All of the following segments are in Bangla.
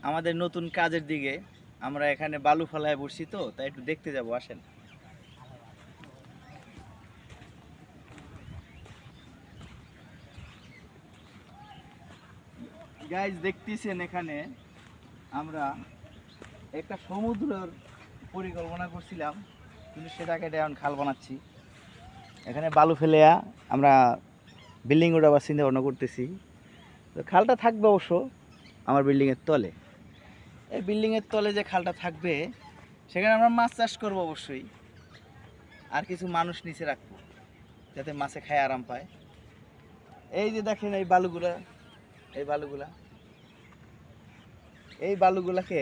আমাদের নতুন কাজের দিকে আমরা এখানে বালু ফেলায় বসছি, তো তাই একটু দেখতে যাব, আসেন। গাইজ দেখতেছেন এখানে আমরা একটা সমুদ্রের পরিকল্পনা করছিলাম, কিন্তু সেটাকে এখন খাল বানাচ্ছি। এখানে বালু ফেলে আমরা বিল্ডিং উঠাবার চিন্তা ভাবনা করতেছি। তো খালটা থাকবে অবশ্য আমার বিল্ডিংয়ের তলে। এই বিল্ডিংয়ের তলে যে খালটা থাকবে সেখানে আমরা মাছ চাষ করবো অবশ্যই, আর কিছু মানুষ নিচে রাখবো যাতে মাছে খায় আরাম পায়। এই যে দেখেন এই বালুগুলা, এই বালুগুলা এই বালুগুলাকে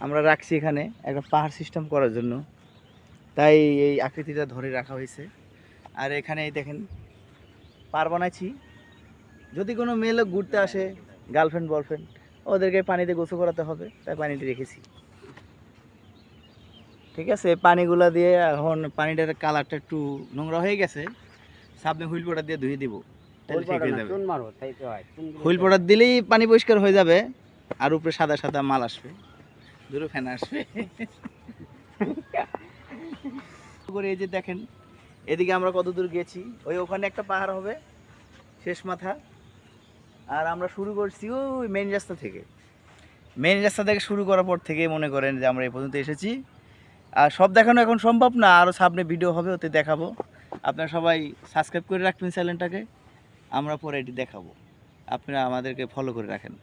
আমরা রাখছি এখানে একটা পাহাড় সিস্টেম করার জন্য, তাই এই আকৃতিটা ধরে রাখা হয়েছে। আর এখানে এই দেখেন পার বানাইছি, যদি কোনো মেয়ে লোক ঘুরতে আসে, গার্লফ্রেন্ড বয়ফ্রেন্ড, ওদেরকে পানিতে গোসল করাতে হবে, তাই পানিতে রেখেছি। ঠিক আছে, পানিগুলা দিয়ে এখন পানিটার কালারটা একটু নোংরা হয়ে গেছে, সামনে হুইল পাউডার দিয়ে ধুয়ে দিব, তাহলে ঠিক হয়ে যাবে। হুইল পাউডার দিলেই পানি পরিষ্কার হয়ে যাবে, আর উপরে সাদা সাদা মাল আসবে, দূরে ফেনা আসবে। করে এই যে দেখেন এদিকে আমরা কত দূর গেছি, ওই ওখানে একটা পাহাড় হবে শেষ মাথা, আর আমরা শুরু করছি ওই মেইন রাস্তা থেকে। মেইন রাস্তা থেকে শুরু করার পর থেকে মনে করেন যে আমরা এই পর্যন্ত এসেছি। আর সব দেখানো এখন সম্ভব না, আরও সামনে ভিডিও হবে, ওতে দেখাবো। আপনারা সবাই সাবস্ক্রাইব করে রাখবেন চ্যানেলটাকে, আমরা পরে এটি দেখাবো, আপনারা আমাদেরকে ফলো করে রাখেন।